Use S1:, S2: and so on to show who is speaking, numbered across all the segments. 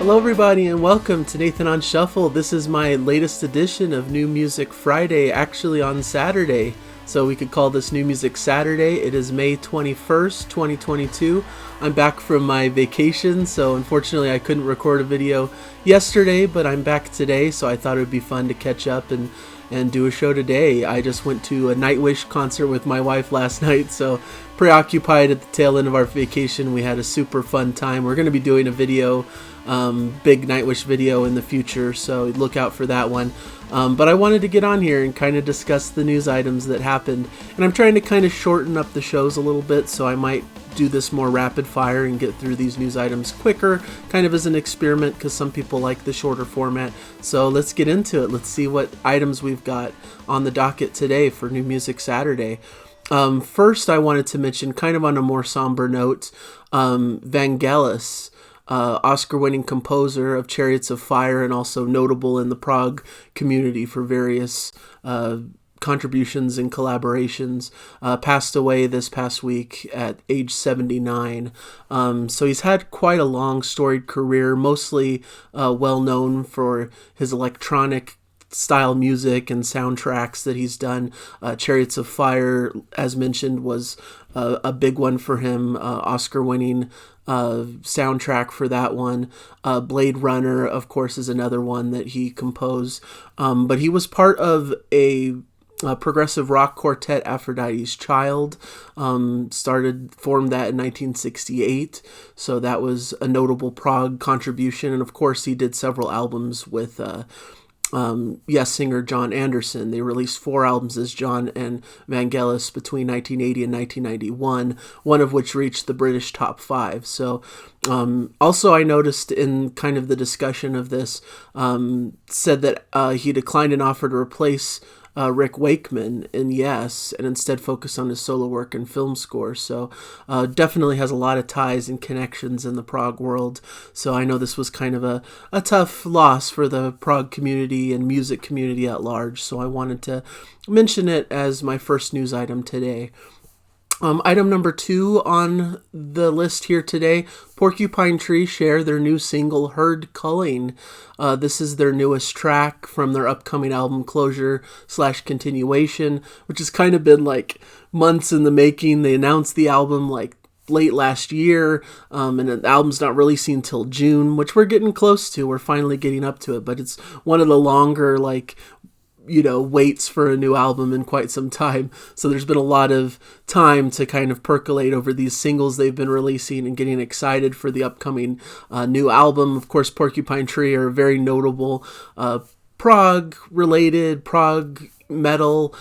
S1: Hello everybody and welcome to Nathan on Shuffle. This is my latest edition of New Music Friday, actually on Saturday. So we could call this New Music Saturday. It is May 21st, 2022. I'm back from my vacation, so unfortunately I couldn't record a video yesterday, but I'm back today, so I thought it would be fun to catch up and do a show today. I just went to a Nightwish concert with my wife last night, so preoccupied at the tail end of our vacation. We had a super fun time. We're going to be doing a video, big Nightwish video in the future, so look out for that one. But I wanted to get on here and kind of discuss the news items that happened, and I'm trying to kind of shorten up the shows a little bit, so I might do this more rapid fire and get through these news items quicker, kind of as an experiment, because some people like the shorter format. So let's get into it. Let's see what items we've got on the docket today for New Music Saturday. First, I wanted to mention, kind of on a more somber note, Vangelis, Oscar-winning composer of Chariots of Fire and also notable in the Prog community for various contributions and collaborations, passed away this past week at age 79. So he's had quite a long storied career, mostly well known for his electronic style music and soundtracks that he's done. Chariots of Fire, as mentioned, was a big one for him, Oscar-winning soundtrack for that one. Blade Runner, of course, is another one that he composed. But he was part of a progressive rock quartet, Aphrodite's Child, formed that in 1968, so that was a notable Prog contribution, and of course he did several albums with Yes singer John Anderson. They released 4 albums as John and Vangelis between 1980 and 1991, one of which reached the British top 5. So also I noticed in kind of the discussion of this, said that he declined an offer to replace Rick Wakeman in Yes, and instead focus on his solo work and film score. So definitely has a lot of ties and connections in the Prog world. So I know this was kind of a tough loss for the Prog community and music community at large. So I wanted to mention it as my first news item today. Item number 2 on the list here today, Porcupine Tree share their new single, Heard Culling. This is their newest track from their upcoming album Closure/Continuation, which has kind of been like months in the making. They announced the album like late last year, and the album's not releasing until June, which we're getting close to. We're finally getting up to it, but it's one of the longer, waits for a new album in quite some time. So there's been a lot of time to kind of percolate over these singles they've been releasing and getting excited for the upcoming new album. Of course, Porcupine Tree are a very notable Prog metal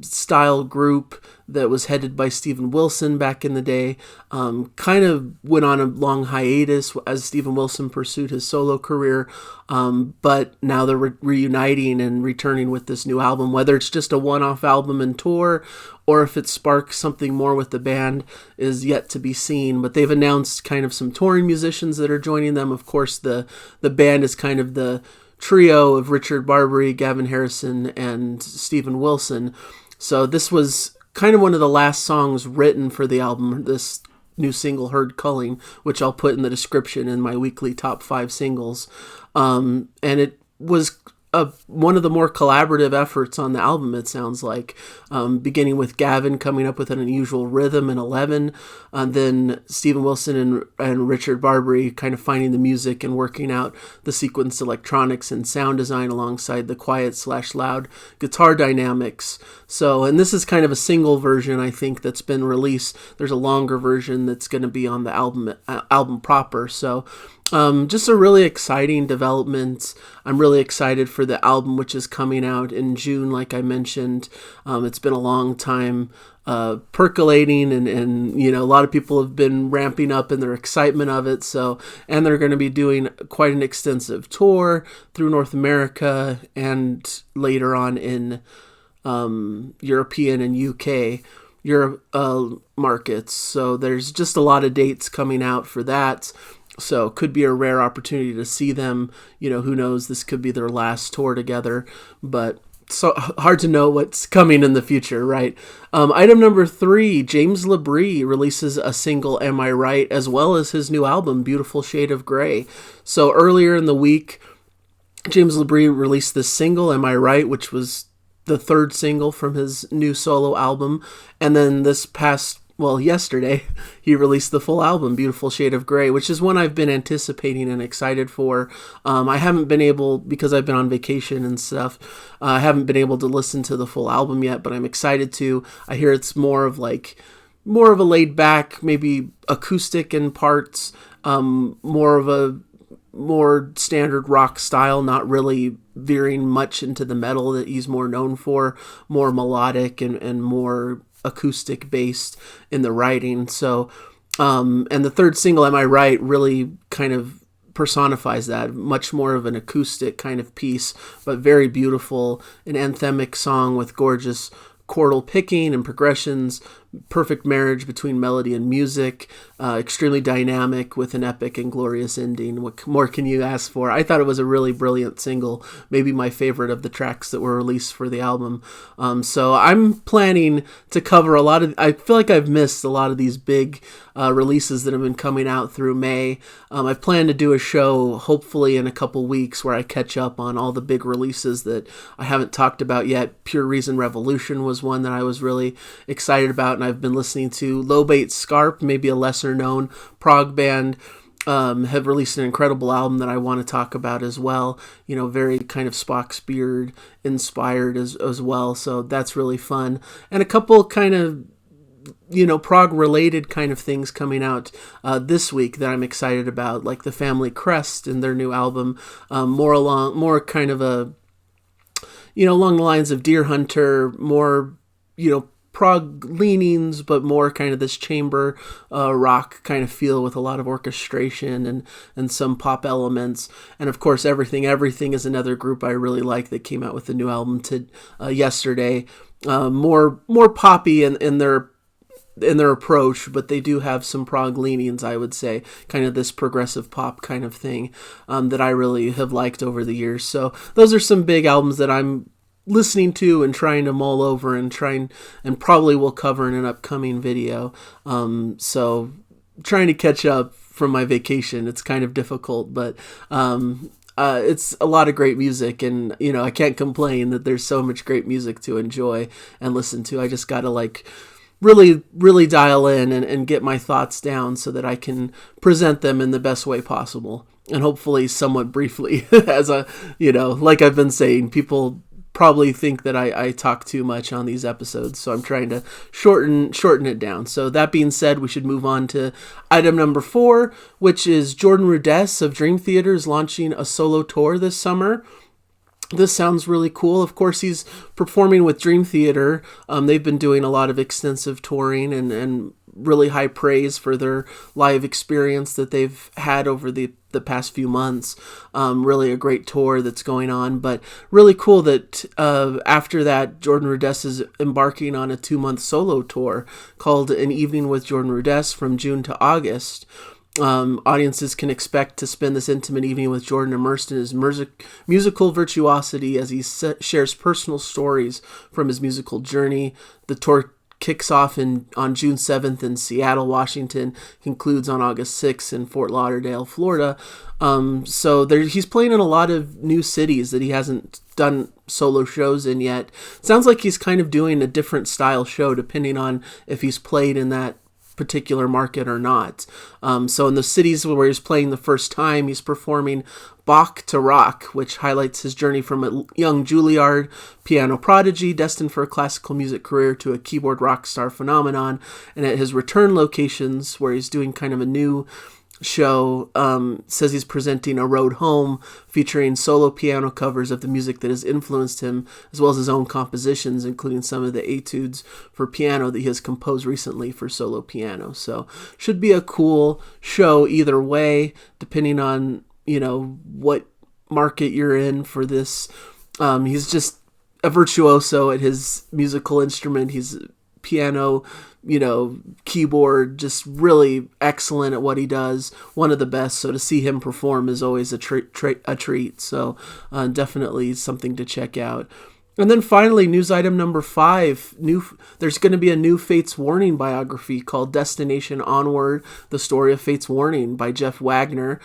S1: style group that was headed by Steven Wilson back in the day. Kind of went on a long hiatus as Steven Wilson pursued his solo career, but now they're reuniting and returning with this new album. Whether it's just a one-off album and tour or if it sparks something more with the band is yet to be seen, but they've announced kind of some touring musicians that are joining them. Of course, the band is kind of the trio of Richard Barbary, Gavin Harrison, and Steven Wilson. So this was kind of one of the last songs written for the album, this new single, Heard Culling, which I'll put in the description in my weekly top 5 singles. And it was one of the more collaborative efforts on the album, it sounds like, beginning with Gavin coming up with an unusual rhythm in 11, and then Steven Wilson and Richard Barbary kind of finding the music and working out the sequenced electronics and sound design alongside the quiet/loud guitar dynamics. So, and this is kind of a single version, I think, that's been released. There's a longer version that's going to be on the album proper. So just a really exciting development. I'm really excited for the album, which is coming out in June, like I mentioned. It's been a long time percolating, and a lot of people have been ramping up in their excitement of it. So, and they're going to be doing quite an extensive tour through North America and later on in European and UK markets. So there's just a lot of dates coming out for that. So could be a rare opportunity to see them. Who knows, this could be their last tour together, but so hard to know what's coming in the future, right? Item number 3, James LaBrie releases a single, Am I Right, as well as his new album, Beautiful Shade of Grey. So earlier in the week, James LaBrie released this single, Am I Right, which was the third single from his new solo album. And then yesterday, he released the full album, Beautiful Shade of Grey, which is one I've been anticipating and excited for. I haven't been able, because I've been on vacation and stuff, I haven't been able to listen to the full album yet, but I'm excited to. I hear it's more of a laid back, maybe acoustic in parts, more standard rock style, not really veering much into the metal that he's more known for, more melodic and more acoustic based in the writing. So, and the third single, Am I Right, really kind of personifies that, much more of an acoustic kind of piece, but very beautiful, an anthemic song with gorgeous chordal picking and progressions, perfect marriage between melody and music, extremely dynamic with an epic and glorious ending. What more can you ask for? I thought it was a really brilliant single, maybe my favorite of the tracks that were released for the album. So I'm planning to cover I feel like I've missed a lot of these big releases that have been coming out through May. I plan to do a show hopefully in a couple weeks where I catch up on all the big releases that I haven't talked about yet. Pure Reason Revolution was one that I was really excited about, and I've been listening to. Low Bait Scarp, maybe a lesser known prog band, have released an incredible album that I want to talk about as well. Very kind of Spock's Beard inspired as well. So that's really fun. And a couple kind of prog related kind of things coming out this week that I'm excited about, like the Family Crest and their new album, more kind of a along the lines of Deer Hunter, more prog leanings, but more kind of this chamber rock kind of feel with a lot of orchestration and some pop elements. And of course, Everything is another group I really like that came out with a new album yesterday. More poppy in their approach, but they do have some prog leanings, I would say, kind of this progressive pop kind of thing that I really have liked over the years. So those are some big albums that I'm listening to and trying to mull over and probably will cover in an upcoming video. So trying to catch up from my vacation, it's kind of difficult, but it's a lot of great music, and I can't complain that there's so much great music to enjoy and listen to. I just gotta really, really dial in and get my thoughts down so that I can present them in the best way possible, and hopefully somewhat briefly. As like I've been saying, people probably think that I talk too much on these episodes, so I'm trying to shorten it down. So that being said, we should move on to item number 4, which is Jordan Rudess of Dream Theater is launching a solo tour this summer. This sounds really cool. Of course, he's performing with Dream Theater. They've been doing a lot of extensive touring and really high praise for their live experience that they've had over the past few months. Really a great tour that's going on, but really cool that after that, Jordan Rudess is embarking on a 2-month solo tour called An Evening with Jordan Rudess from June to August. Audiences can expect to spend this intimate evening with Jordan immersed in his musical virtuosity as he shares personal stories from his musical journey. The tour kicks off on June 7th in Seattle, Washington, concludes on August 6th in Fort Lauderdale, Florida. So he's playing in a lot of new cities that he hasn't done solo shows in yet. Sounds like he's kind of doing a different style show depending on if he's played in that particular market or not. So in the cities where he's playing the first time, he's performing Bach to Rock, which highlights his journey from a young Juilliard piano prodigy destined for a classical music career to a keyboard rock star phenomenon. And at his return locations, where he's doing kind of a new show, says he's presenting A Road Home, featuring solo piano covers of the music that has influenced him, as well as his own compositions, including some of the etudes for piano that he has composed recently for solo piano. So should be a cool show either way, depending on what market you're in for this. He's just a virtuoso at his musical instrument. He's piano, keyboard, just really excellent at what he does. One of the best. So to see him perform is always a treat. So definitely something to check out. And then finally, news item number 5, there's going to be a new Fates Warning biography called Destination Onward, The Story of Fates Warning by Jeff Wagner,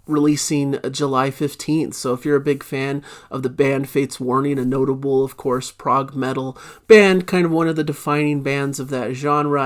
S1: releasing July 15th. So if you're a big fan of the band Fates Warning, a notable, of course, prog metal band, kind of one of the defining bands of that genre,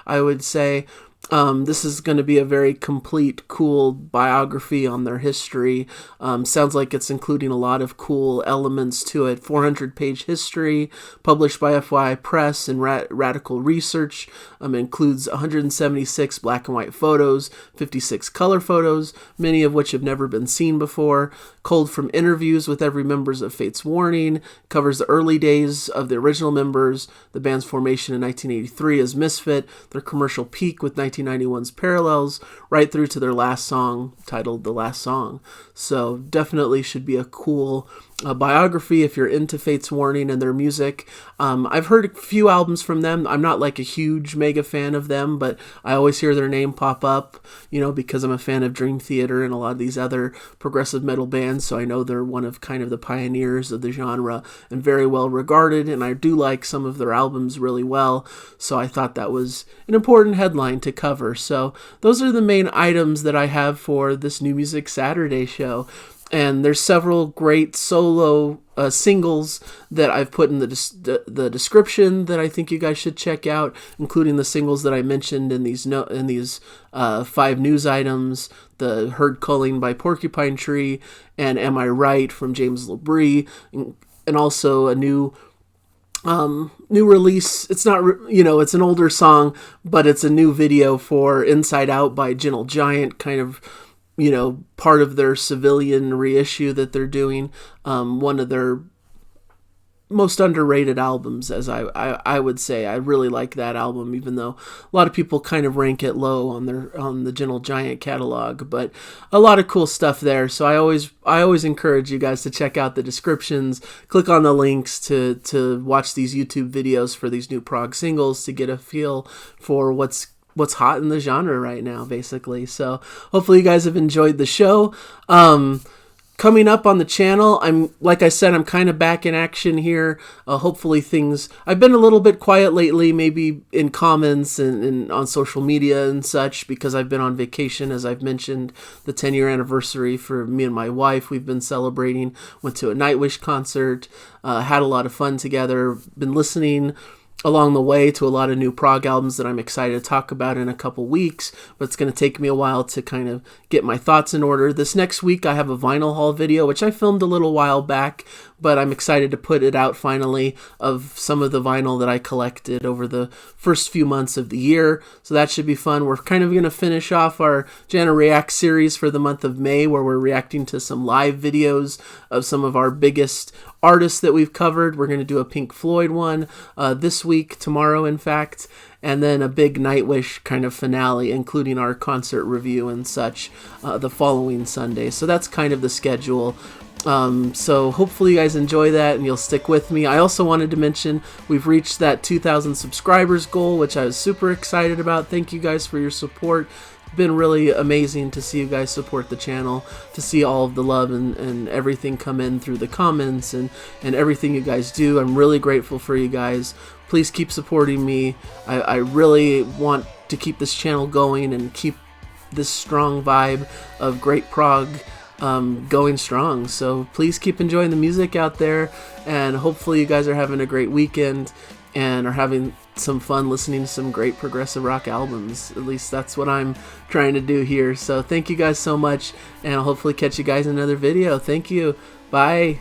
S1: I would say. This is going to be a very complete, cool biography on their history. Sounds like it's including a lot of cool elements to it. 400-page history, published by FYI Press and Radical Research. Includes 176 black and white photos, 56 color photos, many of which have never been seen before. Culled from interviews with every members of Fates Warning. Covers the early days of the original members, the band's formation in 1983 as Misfit, their commercial peak with 1991's Parallels, right through to their last song, titled The Last Song. So definitely should be a cool biography if you're into Fates Warning and their music. I've heard a few albums from them. I'm not like a huge mega fan of them, but I always hear their name pop up, because I'm a fan of Dream Theater and a lot of these other progressive metal bands, so I know they're one of kind of the pioneers of the genre and very well regarded, and I do like some of their albums really well, so I thought that was an important headline to cover. So those are the main items that I have for this New Music Saturday show. And there's several great solo singles that I've put in the description that I think you guys should check out, including the singles that I mentioned in these 5 news items: the Heard Culling by Porcupine Tree, and Am I Right from James LaBrie, and also a new release. It's not, it's an older song, but it's a new video for Inside Out by Gentle Giant, kind of part of their Civilian reissue that they're doing. One of their most underrated albums, as I would say. I really like that album, even though a lot of people kind of rank it low on the Gentle Giant catalog, but a lot of cool stuff there. So I always encourage you guys to check out the descriptions, click on the links to watch these YouTube videos for these new prog singles to get a feel for what's hot in the genre right now, basically. So hopefully you guys have enjoyed the show. Coming up on the channel, like I said, I'm kind of back in action here. Hopefully I've been a little bit quiet lately, maybe in comments and on social media and such, because I've been on vacation, as I've mentioned. The 10-year anniversary for me and my wife, we've been celebrating. Went to a Nightwish concert, had a lot of fun together, been listening along the way to a lot of new prog albums that I'm excited to talk about in a couple weeks, but it's going to take me a while to kind of get my thoughts in order. This next week I have a vinyl haul video, which I filmed a little while back, but I'm excited to put it out finally, of some of the vinyl that I collected over the first few months of the year. So that should be fun. We're kind of going to finish off our Jana React series for the month of May, where we're reacting to some live videos of some of our biggest artists that we've covered. We're going to do a Pink Floyd one this week, tomorrow in fact, and then a big Nightwish kind of finale, including our concert review and such, the following Sunday. So that's kind of the schedule. So hopefully you guys enjoy that and you'll stick with me. I also wanted to mention we've reached that 2,000 subscribers goal, which I was super excited about. Thank you guys for your support. It's been really amazing to see you guys support the channel, to see all of the love and everything come in through the comments and everything you guys do. I'm really grateful for you guys. Please keep supporting me. I really want to keep this channel going and keep this strong vibe of great prog going strong. So please keep enjoying the music out there, and hopefully you guys are having a great weekend and are having some fun listening to some great progressive rock albums. At least that's what I'm trying to do here. So thank you guys so much, and I'll hopefully catch you guys in another video. Thank you. Bye.